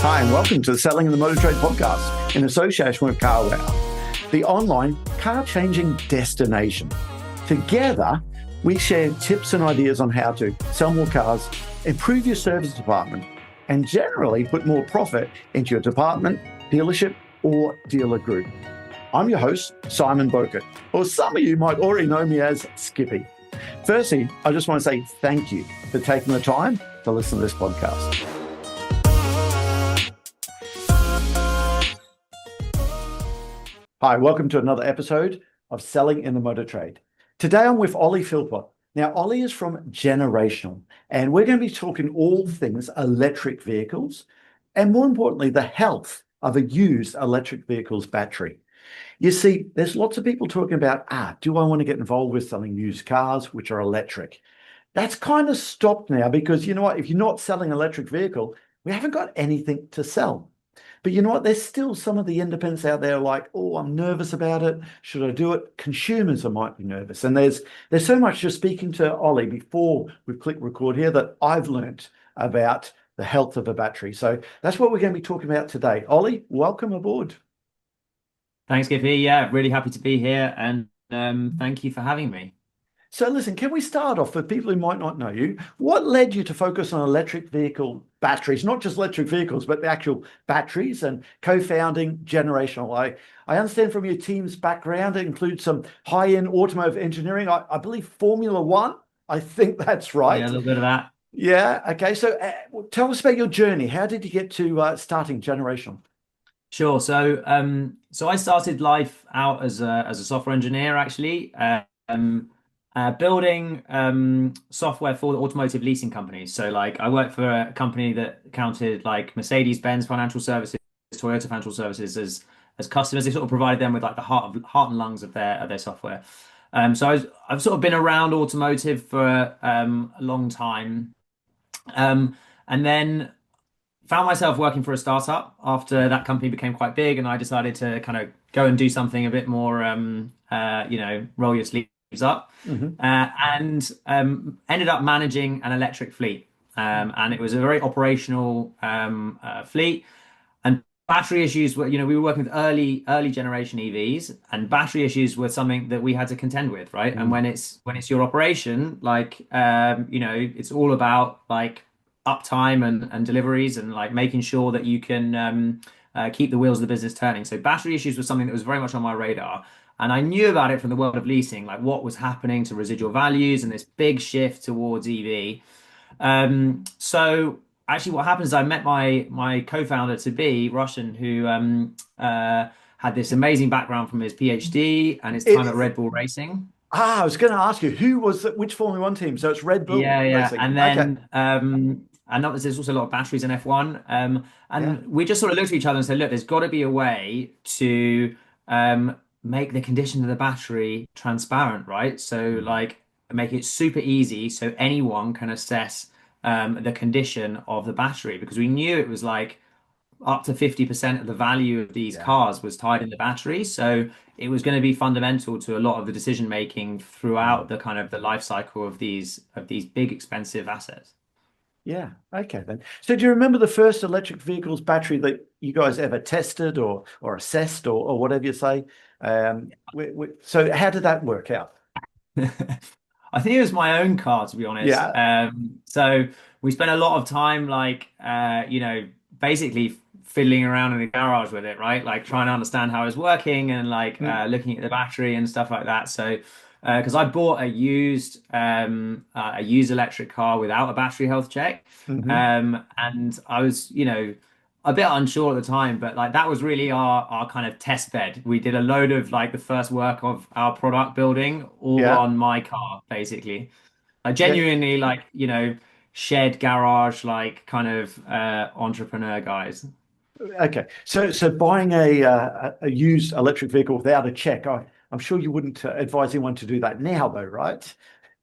Hi, and welcome to the Selling in the Motor Trade podcast in association with CarWow, the online car-changing destination. Together, we share tips and ideas on how to sell more cars, improve your service department, and generally put more profit into your department, dealership, or dealer group. I'm your host, Simon Bowkett, or some of you might already know me as Skippy. Firstly, I just want to say thank you for taking the time to listen to this podcast. Hi, welcome to another episode of Selling in the Motor Trade. Today I'm with Ollie Phillpott. Now, Ollie is from Generational, and we're going to be talking all things electric vehicles, and more importantly, the health of a used electric vehicle's battery. You see, there's lots of people talking about, do I want to get involved with selling used cars, which are electric? That's kind of stopped now because you know what? If you're not selling an electric vehicle, we haven't got anything to sell. But you know what? There's still some of the independents out there like, oh, I'm nervous about it. Should I do it? Consumers might be nervous. And there's so much, just speaking to Ollie before we click record here, that I've learned about the health of a battery. So that's what we're going to be talking about today. Ollie, welcome aboard. Thanks, Gippy. Yeah, really happy to be here, and thank you for having me. So listen, can we start off for people who might not know you? What led you to focus on electric vehicle batteries, not just electric vehicles, but the actual batteries, and co-founding Generational? I understand from your team's background, it includes some high-end automotive engineering. I believe Formula One. I think that's right. Yeah, a little bit of that. Yeah. Okay. So tell us about your journey. How did you get to starting Generational? Sure. So I started life out as a software engineer, actually, building software for the automotive leasing companies. So, like, I worked for a company that counted like Mercedes-Benz Financial Services, Toyota Financial Services as customers. They sort of provided them with like the heart and lungs of their software. I've sort of been around automotive for a long time, and then found myself working for a startup after that company became quite big, and I decided to kind of go and do something a bit more, roll your sleeves up, and ended up managing an electric fleet. And it was a very operational fleet. And battery issues were, we were working with early generation EVs, and battery issues were something that we had to contend with, right? And when it's your operation, like, it's all about like uptime and deliveries and like making sure that you can keep the wheels of the business turning. So battery issues was something that was very much on my radar. And I knew about it from the world of leasing, like what was happening to residual values and this big shift towards EV. So actually what happens is I met my co-founder to be Russian, who had this amazing background from his PhD and his time at Red Bull Racing. I was going to ask you, which Formula One team? So it's Red Bull Yeah. Racing. And then and there's also a lot of batteries in F1. And we just sort of looked at each other and said, look, there's got to be a way to make the condition of the battery transparent, right? So like make it super easy so anyone can assess the condition of the battery, because we knew it was like up to 50% of the value of these cars was tied in the battery. So it was going to be fundamental to a lot of the decision making throughout the kind of the life cycle of these big expensive assets. Yeah. Okay then. So do you remember the first electric vehicle's battery that you guys ever tested or assessed or whatever you say? So how did that work out? I think it was my own car, to be honest. Yeah. So we spent a lot of time like basically fiddling around in the garage with it, right? Like trying to understand how it was working and like looking at the battery and stuff like that. So because I bought a used electric car without a battery health check, and I was a bit unsure at the time, but like that was really our kind of test bed. We did a load of like the first work of our product building all Yeah. on my car, basically. I Yeah. genuinely like shed garage like kind of entrepreneur guys. Okay. So buying a used electric vehicle without a check, I'm sure you wouldn't advise anyone to do that now, though, right?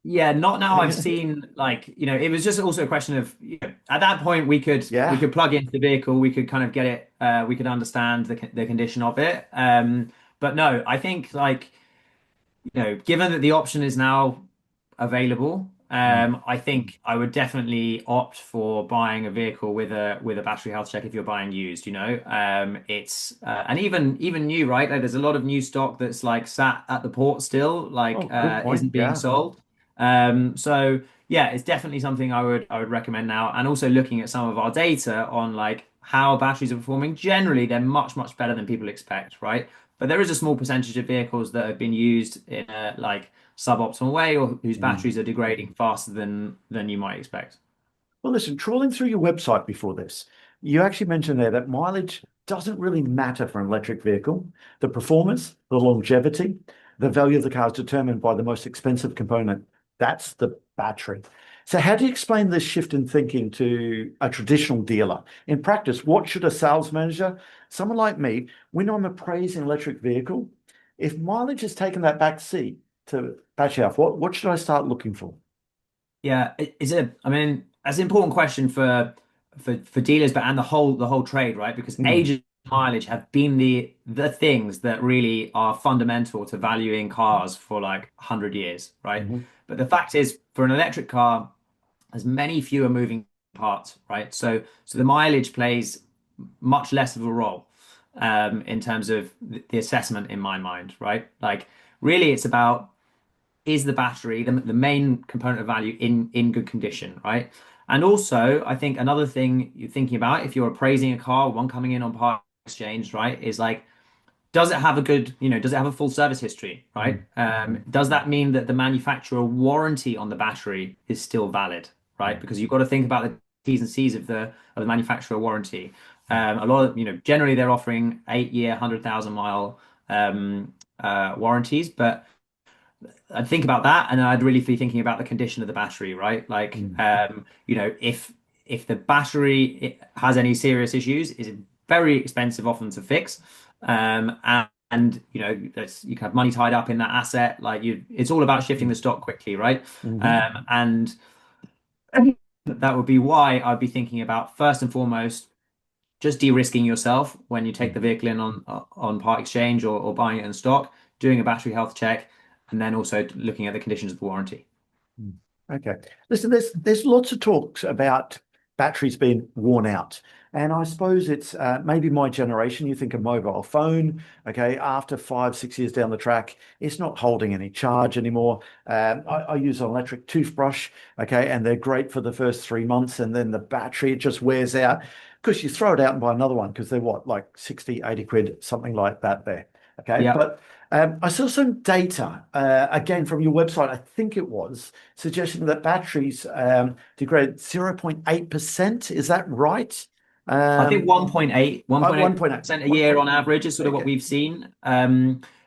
Yeah, not now. I've seen like it was just also a question of at that point we Yeah. could plug into the vehicle, we could kind of get it, we could understand the condition of it. But no, I think like given that the option is now available, Mm. I think I would definitely opt for buying a vehicle with a battery health check if you're buying used, it's and even new, right? Like, there's a lot of new stock that's like sat at the port still, Oh, like good point. isn't being Yeah. sold. So yeah, it's definitely something I would recommend now. And also looking at some of our data on like how batteries are performing, generally they're much better than people expect, right? But there is a small percentage of vehicles that have been used in a like suboptimal way or whose Mm. batteries are degrading faster than you might expect. Well, listen, trawling through your website before this, you actually mentioned there that mileage doesn't really matter for an electric vehicle. The performance, the longevity, the value of the car is determined by the most expensive component. That's the battery. So, how do you explain this shift in thinking to a traditional dealer? In practice, what should a sales manager, someone like me, when I'm appraising an electric vehicle, if mileage has taken that back seat to battery health, what should I start looking for? Yeah, I mean, that's an important question for dealers, but and the whole trade, right? Because age Mm, and mileage have been the things that really are fundamental to valuing cars for like 100 years, right? mhm, But the fact is, for an electric car, there's many fewer moving parts, right? So the mileage plays much less of a role in terms of the assessment in my mind, right? Like really, it's about is the battery the main component of value in good condition, right? And also, I think another thing you're thinking about if you're appraising a car, one coming in on part exchange, right, is like, does it have a good, does it have a full service history, right? mm, Does that mean that the manufacturer warranty on the battery is still valid, right? mm, Because you've got to think about the T's and C's of the manufacturer warranty. A lot of, generally they're offering 8 year, 100,000 mile warranties, but I'd think about that, and I'd really be thinking about the condition of the battery, right? Like, mm, if the battery has any serious issues, is it very expensive often to fix, and you can have money tied up in that asset. Like it's all about shifting mm, the stock quickly, right? mhm, And that would be why I'd be thinking about first and foremost just de-risking yourself when you take mm. the vehicle in on part exchange or buying it in stock, doing a battery health check, and then also looking at the conditions of the warranty. Mm. Okay. Listen, there's lots of talks about batteries being worn out. And I suppose it's maybe my generation, you think a mobile phone, okay, after 5, 6 years down the track, it's not holding any charge anymore. I use an electric toothbrush, okay, and they're great for the first 3 months, and then the battery, it just wears out because you throw it out and buy another one because they're what, like 60, 80 quid, something like that there. Okay. Yeah. But I saw some data, again, from your website, I think it was, suggesting that batteries degrade 0.8%. Is that right? I think Um, 1.8, one point eight 1.8. percent a What, year on average is sort of what okay. we've seen.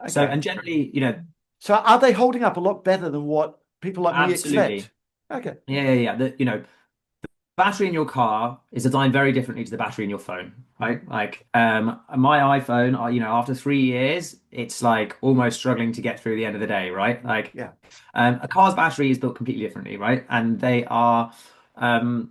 Okay. And generally, So are they holding up a lot better than what people like me expect? absolutely. Okay. Yeah. Battery in your car is designed very differently to the battery in your phone, Mhm. right? Like, my iPhone, after 3 years, it's like almost struggling to get through the end of the day, right? Like, Yeah. a car's battery is built completely differently, right? And um,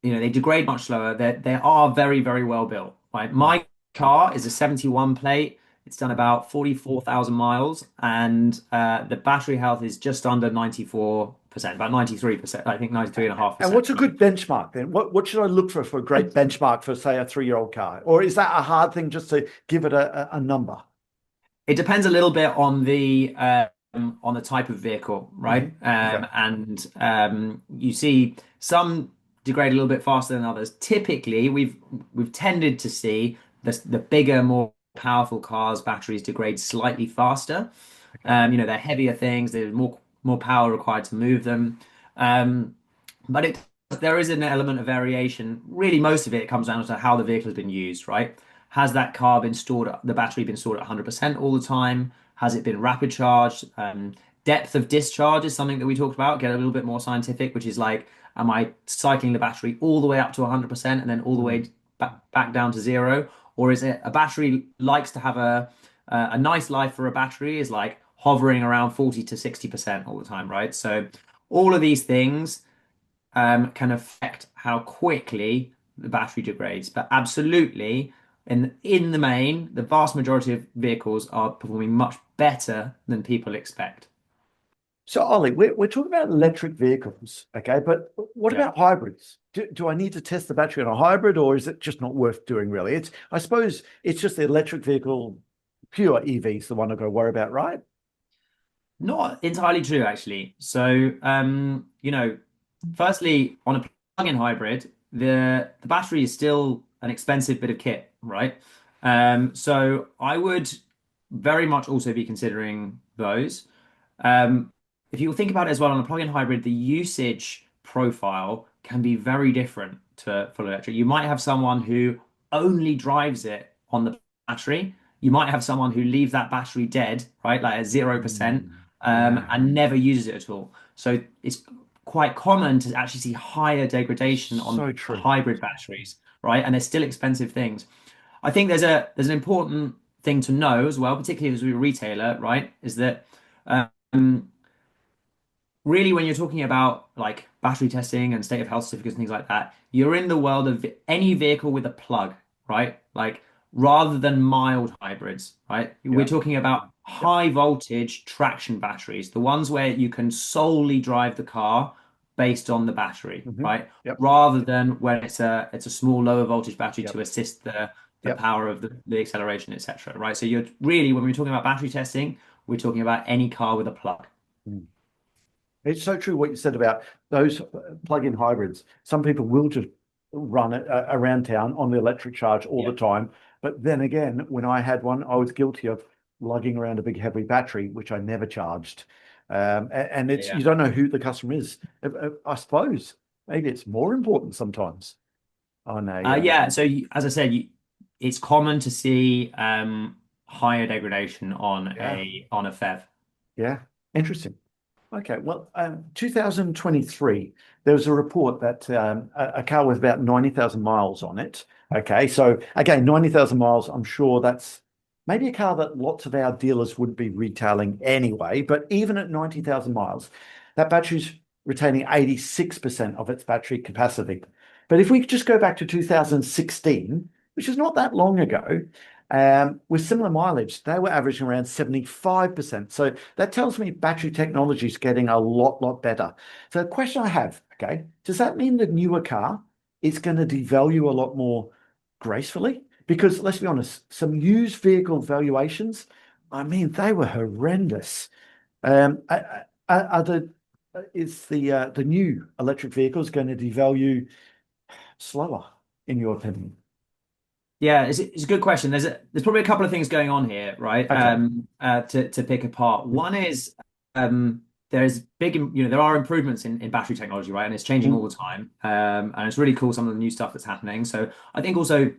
they degrade much slower. They are very well built. Right, Mm. my car is a 71 plate. It's done about 44,000 miles, and the battery health is just under 94%, about 93%. I think 93 and a half And percent. what's a good benchmark then? What should I look for a great benchmark for, say, a 3-year-old car? Or is that a hard thing just to give it a number? It depends a little bit on the type of vehicle, right? Hmm. Okay. And you see some degrade a little bit faster than others. Typically, we've tended to see the bigger, more powerful cars, batteries degrade slightly faster. Okay. They're heavier things. There's more power required to move them. Um, but there is an element of variation. Really, most of it comes down to how the vehicle has been used, right? Has that car been stored, the battery been stored at 100% all the time? Has it been rapid charged? Depth of discharge is something that we talked about, get a little bit more scientific, which is like, am I cycling the battery all the way up to 100% and then all the Mm. way back down to zero? Or is it a battery likes to have a nice life for a battery is like hovering around 40 to 60% all the time, right? So all of these things can affect how quickly the battery degrades. But absolutely, in the main, the vast majority of vehicles are performing much better than people expect. So, Ollie, we're talking about electric vehicles, okay? But what Yeah. about hybrids? Do I need to test the battery on a hybrid, or is it just not worth doing, really? I suppose it's just the electric vehicle, pure EVs, the one I've got to worry about, right? Not entirely true, actually. So, firstly, on a plug-in hybrid, the battery is still an expensive bit of kit, right? So I would very much also be considering those. Um, if you think about it as well, on a plug-in hybrid, the usage profile can be very different to full electric. You might have someone who only drives it on the battery. You might have someone who leaves that battery dead, right, like at 0%, Mm, yeah, and never uses it at all. So it's quite common to actually see higher degradation on so true. hybrid batteries, right? And they're still expensive things. I think there's an important thing to know as well, particularly as a retailer, right? Is that um, really when you're talking about like battery testing and state of health certificates and things like that, you're in the world of any vehicle with a plug, right? Like rather than mild hybrids, right? We're Yeah, talking about yep, high voltage traction batteries, the ones where you can solely drive the car based on the battery, right? yep, Rather than when it's a small lower voltage battery yep, to assist the yep. power of the acceleration, etc. Right? So you're really when we're talking about battery testing, we're talking about any car with a plug. Mm. It's so true what you said about those plug-in hybrids. Some people will just run it around town on the electric charge all the Yeah. time. But then again, when I had one, I was guilty of lugging around a big heavy battery, which I never charged. And it's Yeah. you don't know who the customer is. I suppose maybe it's more important sometimes on a Yeah, so as I said, it's common to see higher degradation on yeah, a FEV. yeah, interesting. Okay, well, 2023, there was a report that a car with about 90,000 miles on it. Okay, so again, 90,000 miles, I'm sure that's maybe a car that lots of our dealers would be retailing anyway. But even at 90,000 miles, that battery's retaining 86% of its battery capacity. But if we just go back to 2016, which is not that long ago, with similar mileage, they were averaging around 75%. So that tells me battery technology is getting a lot better. So the question I have, okay, does that mean the newer car is going to devalue a lot more gracefully? Because let's be honest, some used vehicle valuations, I mean, they were horrendous. Are is the new electric vehicles going to devalue slower, in your opinion? Yeah, it's a good question. There's probably a couple of things going on here, right? Okay. To pick apart. One is there's there are improvements in battery technology, right? And it's changing all Mm, the time. And it's really cool some of the new stuff that's happening. So I think also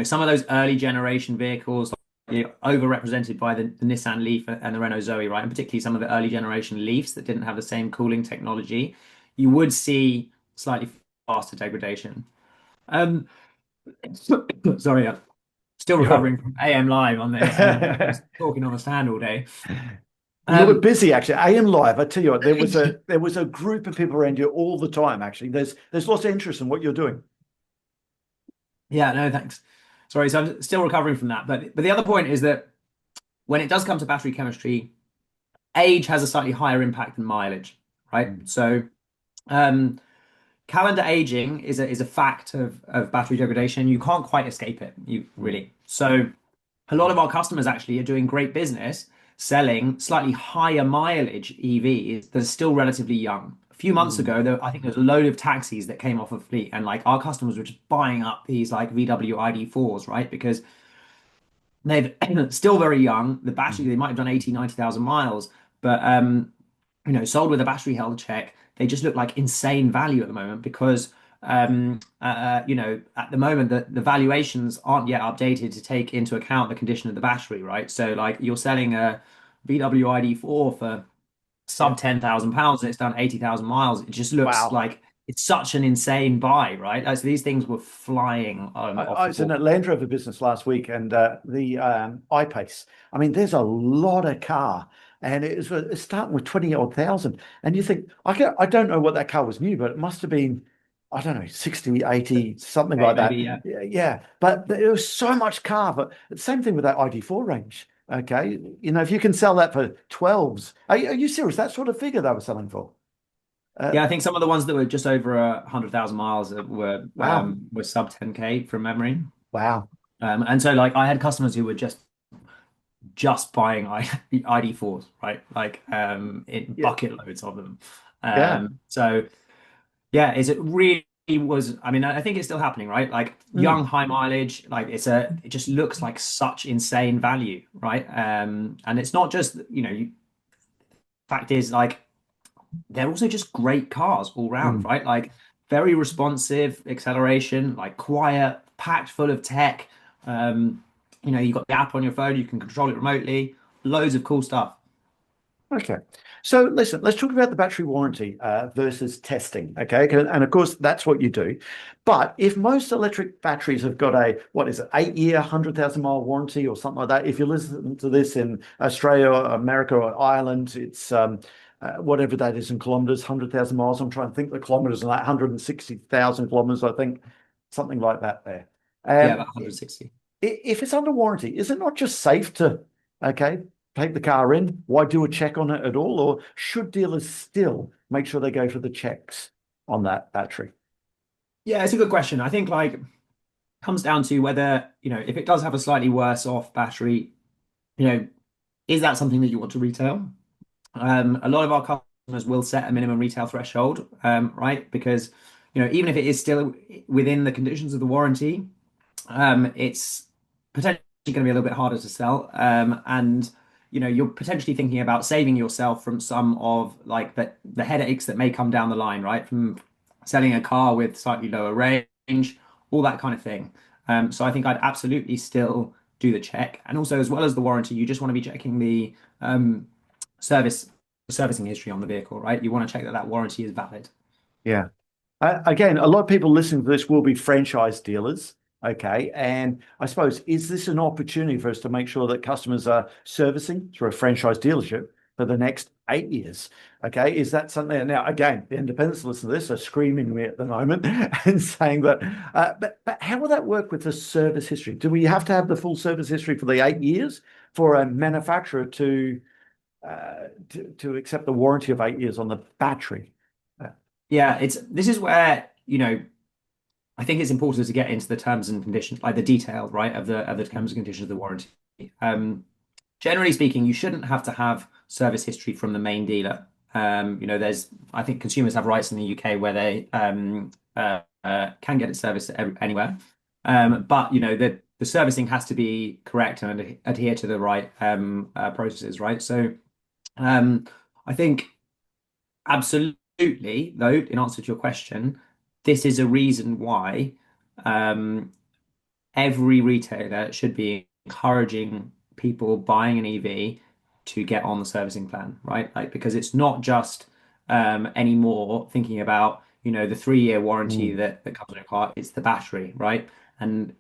some of those early generation vehicles, like, overrepresented by the Nissan Leaf and the Renault Zoe, right? And particularly some of the early generation Leafs that didn't have the same cooling technology, you would see slightly faster degradation. Um, sorry, I'm still yeah. recovering from AM Live on this and just talking on a stand all day. You were Um, busy actually. AM Live, I tell you what, there was a group of people around you all the time. Actually, there's lots of interest in what you're doing. yeah, no, thanks. Sorry, so I'm still recovering from that. But the other point is that when it does come to battery chemistry, age has a slightly higher impact than mileage, right? Mm, So um, calendar aging is a fact of battery degradation. You can't quite escape it, you mm, really. So a lot of our customers actually are doing great business selling slightly higher mileage EVs that are still relatively young. A few months mm, ago, I think there's a load of taxis that came off of fleet, and like our customers were just buying up these like VW ID4s, right? Because they've still very young. The battery, mm. they might have done 80, 90,000 miles, but sold with a battery health check, they just look like insane value at the moment because at the moment the valuations aren't yet updated to take into account the condition of the battery, right? So like you're selling a VW ID4 for Yeah. sub £10,000 and it's done 80,000 miles. It just looks Wow. like it's such an insane buy, right? So these things were flying off I the was in board. a Land Rover business last week, and the I-Pace. I mean, there's a lot of car, and it's starting with 20 odd thousand. And you think I don't know what that car was new, but it must have been, I don't know, 60, 80, something Okay, like maybe, that. yeah. Yeah, yeah. But there was so much car. But the same thing with that ID4 range. Okay, if you can sell that for 12s, are you serious? That sort of figure they were selling for? Uh, Yeah, I think some of the ones that were just over 100,000 miles wow, were sub 10K from memory. wow, And so like I had customers who were just buying ID4s, right? Like in yeah, bucket loads of them. yeah, So yeah, is it really was, I mean, I think it's still happening, right? Like mm, young, high mileage, like it just looks like such insane value, right? And it's not just, fact is like they're also just great cars all round, mm. right? Like very responsive acceleration, like quiet, packed full of tech. You got the app on your phone, you can control it remotely, loads of cool stuff. Okay. So listen, let's talk about the battery warranty versus testing. Okay. And of course, that's what you do. But if most electric batteries have got a, what is it, 8 year, 100,000 mile warranty or something like that, if you listen to this in Australia, or America, or Ireland, it's whatever that is in kilometers, 100,000 miles. I'm trying to think the kilometers and like 160,000 kilometers, I think, something like that there. Yeah, about Um, 160. if it's under warranty, is it not just safe to, okay, take the car in? Why do a check on it at all? Or should dealers still make sure they go for the checks on that battery? Yeah, it's a good question. I think like comes down to whether, if it does have a slightly worse off battery, you know, is that something that you want to retail? A lot of our customers will set a minimum retail threshold, right? Because, even if it is still within the conditions of the warranty, it's potentially going to be a little bit harder to sell. And you're potentially thinking about saving yourself from some of like the headaches that may come down the line, right? From selling a car with slightly lower range, all that kind of thing. So I think I'd absolutely still do the check. And also, as well as the warranty, you just want to be checking the service servicing history on the vehicle, right? You want to check that that warranty is valid. Yeah. Again, a lot of people listening to this will be franchise dealers. Okay. And I suppose, is this an opportunity for us to make sure that customers are servicing through a franchise dealership for the next 8 years? Okay. Is that something? Now, again, the independents listen to this are screaming at me at the moment and saying that, but how will that work with the service history? Do we have to have the full service history for the 8 years for a manufacturer to accept the warranty of 8 years on the battery? Uh, Yeah, this is where, I think it's important to get into the terms and conditions, like the detail, right, of the terms and conditions of the warranty. Um, Generally speaking, you shouldn't have to have service history from the main dealer. I think consumers have rights in the UK where they can get it serviced anywhere. But the servicing has to be correct and adhere to the right processes, right? So um, I think absolutely, though, in answer to your question, this is a reason why um, every retailer should be encouraging people buying an EV to get on the servicing plan, right? Like because it's not just anymore thinking about, the 3 year warranty mm, that comes with a car, it's the battery, right? And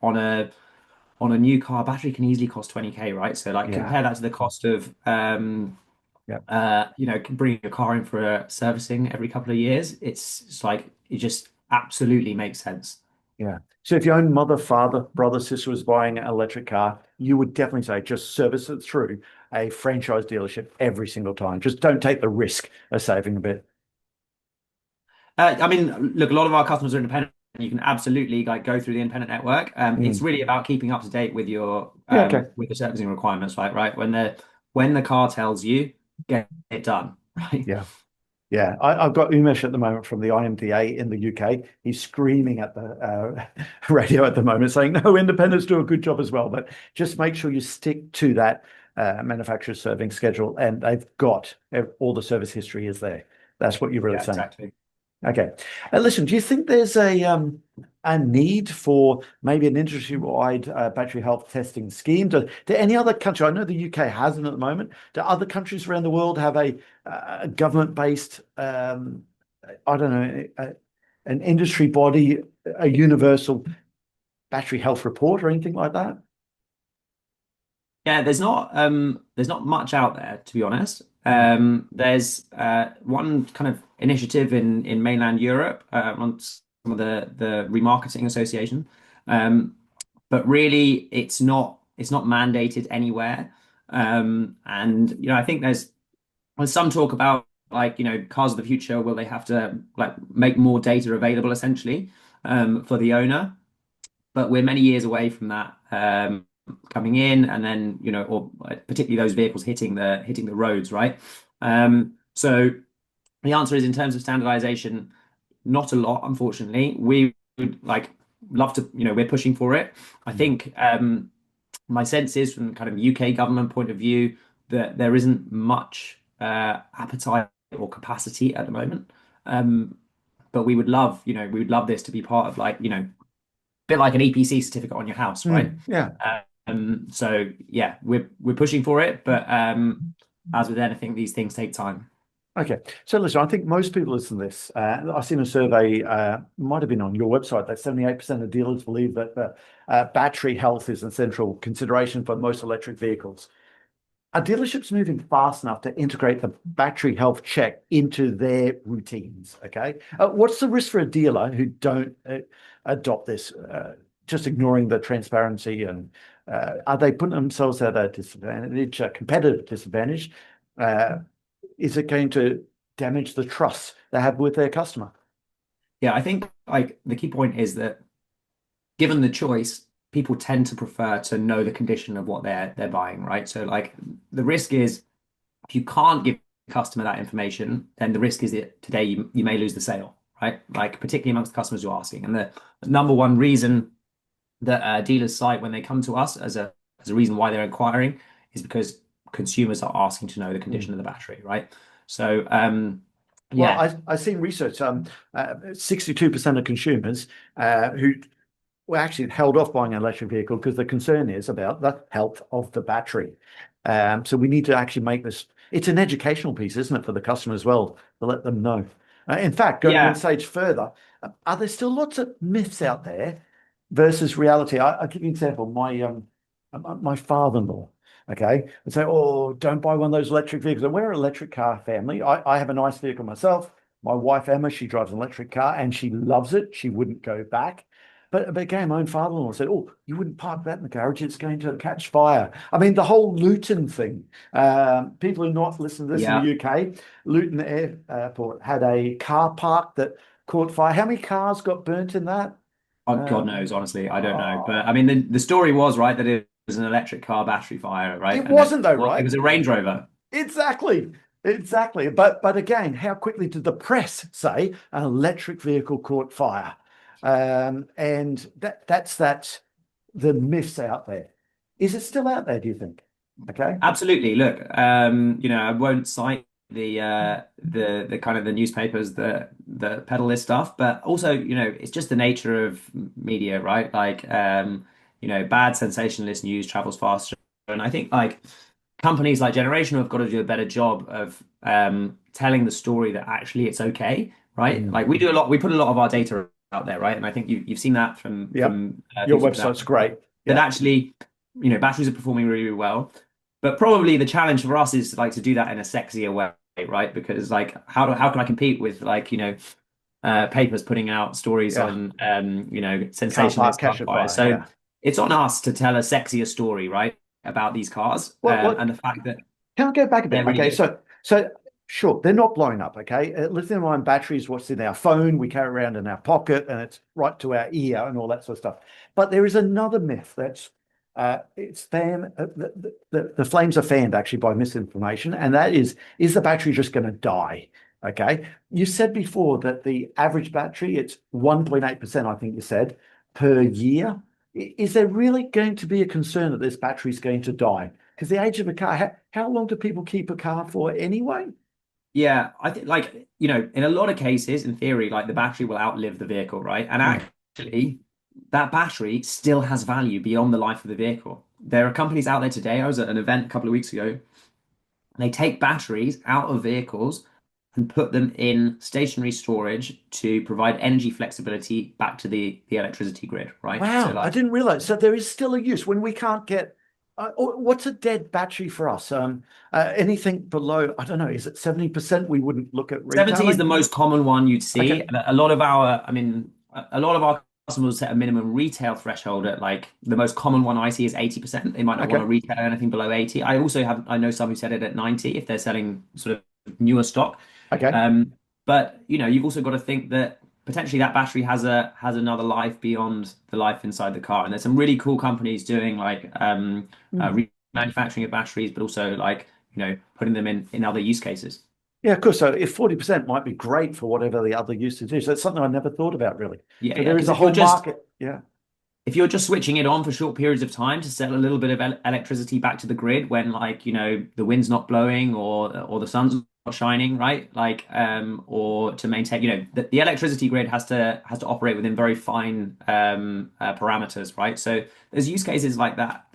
on a new car, battery can easily cost 20K, right? So like yeah. compare that to the cost of Yeah. bringing your car in for a servicing every couple of years. It's like it just absolutely makes sense. Yeah. So if your own mother, father, brother, sister was buying an electric car, you would definitely say just service it through a franchise dealership every single time. Just don't take the risk of saving a bit. I mean, look, a lot of our customers are independent. You can absolutely like go through the independent network. It's Mm. really about keeping up to date with your Yeah. Okay. with the servicing requirements, right? Right. When the car tells you, get it done, right? Yeah. Yeah. I've got Umesh at the moment from the IMDA in the UK. He's screaming at the radio at the moment saying, no, independents do a good job as well. But just make sure you stick to that manufacturer's serving schedule and they've got all the service history is there. That's what you're really Yeah, saying. exactly. Okay. Listen, do you think there's a need for maybe an industry-wide battery health testing scheme? Do any other country, I know the UK hasn't at the moment, do other countries around the world have a government-based, I don't know, an industry body, a universal battery health report or anything like that? Yeah, there's not much out there to be honest. Mm, There's one kind of initiative in mainland Europe on some of the remarketing association, but really it's not. It's not mandated anywhere. And I think there's some talk about like, cars of the future, will they have to like make more data available essentially for the owner? But we're many years away from that coming in, and then or particularly those vehicles hitting the roads, right? So the answer is, in terms of standardization, not a lot, unfortunately. We would like love to, we're pushing for it. I think my sense is, from kind of UK government point of view, that there isn't much appetite or capacity at the moment. Um, but we would love this to be part of, like, bit like an EPC certificate on your house, right? Yeah. So yeah, we're pushing for it, but as with anything, these things take time. Okay. So listen, I think most people listen to this. I've seen a survey, might have been on your website, that 78% of dealers believe that battery health is a central consideration for most electric vehicles. Are dealerships moving fast enough to integrate the battery health check into their routines? Okay. What's the risk for a dealer who don't adopt this, just ignoring the transparency? And are they putting themselves at a disadvantage, a competitive disadvantage? Is it going to damage the trust they have with their customer? Yeah, I think like the key point is that, given the choice, people tend to prefer to know the condition of what they're buying, right? So like the risk is, if you can't give the customer that information, then the risk is that today you may lose the sale, right? Like particularly amongst the customers you're asking. And the number one reason that dealers cite when they come to us as a reason why they're inquiring is because consumers are asking to know the condition of the battery, right? So Well, yeah, I've seen research. 62% of consumers who were actually held off buying an electric vehicle because the concern is about the health of the battery. So we need to actually make this. It's an educational piece, isn't it, for the customer as well, to let them know. In fact, going one yeah. stage further, are there still lots of myths out there versus reality? I'll give you an example. My father-in-law, okay, would say, "Oh, don't buy one of those electric vehicles." And we're an electric car family. I have a nice vehicle myself. My wife Emma, she drives an electric car and she loves it. She wouldn't go back. But again, my own father-in-law said, "Oh, you wouldn't park that in the garage; it's going to catch fire." I mean, the whole Luton thing. People who not listen to this in the Yeah. UK, Luton Airport had a car park that caught fire. How many cars got burnt in that? Oh, God Um, knows, honestly, I don't know. But oh, I mean, the story was right that it was an electric car battery fire, right? it And that wasn't though, it right? was a Range Rover. Exactly. Exactly. But again, how quickly did the press say an electric vehicle caught fire? And that's the myths out there. Is it still out there, do you think? Okay. Absolutely. Look, I won't cite the kind of the newspapers that peddle this stuff, but also, it's just the nature of media, right? Like, bad sensationalist news travels faster, and I think like companies like Generation have got to do a better job of telling the story that actually it's okay, right? Mm. Like we put a lot of our data out there, right? And I think you've seen that from Yep. Your things we put out, website's great. that Yeah. actually, batteries are performing really, really well. But probably the challenge for us is like to do that in a sexier way, right? Because like how can I compete with like, papers putting out stories Yeah. on Car park sensationalist car catch a fires. fire. So Yeah. it's on us to tell a sexier story, right, about these cars, What and the fact that can I go back a bit? they're really Okay, good. so sure, they're not blowing up. Okay, lithium-ion batteries, what's in our phone, we carry around in our pocket, and it's right to our ear and all that sort of stuff. But there is another myth that's it's the flames are fanned actually by misinformation, and that is the battery just going to die? Okay, you said before that the average battery it's 1.8%, I think you said, per year. Is there really going to be a concern that this battery is going to die? Because the age of a car, how long do people keep a car for anyway? Yeah, I think like, in a lot of cases, in theory, like the battery will outlive the vehicle, right? And Mm. actually, that battery still has value beyond the life of the vehicle. There are companies out there today. I was at an event a couple of weeks ago. They take batteries out of vehicles and put them in stationary storage to provide energy flexibility back to the electricity grid, right? So Wow, I like didn't realize. So there is still a use when we can't get. What's a dead battery for us? Anything below, I don't know, is it 70%? We wouldn't look at 70 is the retailing. most common one you'd see. Okay. And a lot of our, I mean, a lot of our customer will set a minimum retail threshold at like the most common one I see is 80%. They might not want to Okay. retail anything below 80. I know some who set it at 90 if they're selling sort of newer stock. Okay. Um, but you've also got to think that potentially that battery has another life beyond the life inside the car. And there's some really cool companies doing like Mm. manufacturing of batteries, but also like, putting them in other use cases. Yeah, of course. So if 40% might be great for whatever the other usage is, that's something I never thought about really. Yeah, So yeah. there is Because a whole market. Yeah. if you're just switching it on for short periods of time to sell a little bit of electricity back to the grid when like, the wind's not blowing or the sun's not shining, right? Like, or to maintain, the electricity grid has to operate within very fine parameters, right? So there's use cases like that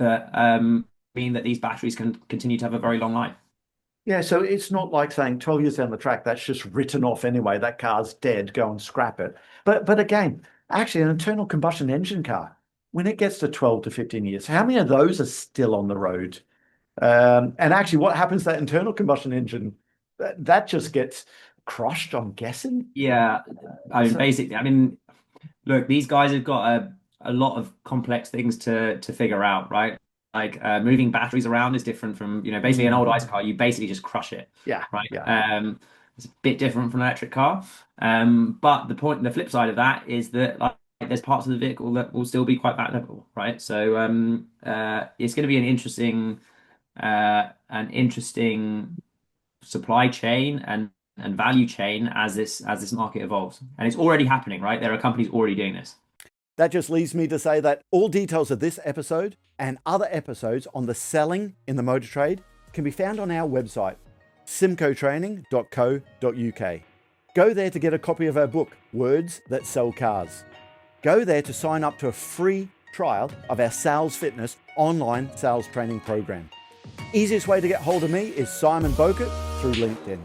mean that these batteries can continue to have a very long life. Yeah, so it's not like saying 12 years down the track, that's just written off anyway. That car's dead, go and scrap it. But again, actually an internal combustion engine car, when it gets to 12 to 15 years, how many of those are still on the road? And actually what happens to that internal combustion engine? That just gets crushed, I'm guessing. Yeah, So look, these guys have got a lot of complex things to figure out, right? Like moving batteries around is different from, basically an old mm, ICE car, you basically just crush it, yeah, right? yeah. It's a bit different from an electric car. But the flip side of that is that like there's parts of the vehicle that will still be quite valuable, right? So it's going to be an interesting supply chain and value chain as this market evolves. And it's already happening, right? There are companies already doing this. That just leaves me to say that all details of this episode and other episodes on the selling in the motor trade can be found on our website, simcotraining.co.uk. Go there to get a copy of our book, Words That Sell Cars. Go there to sign up to a free trial of our Sales Fitness online sales training program. Easiest way to get hold of me is Simon Bowkett through LinkedIn.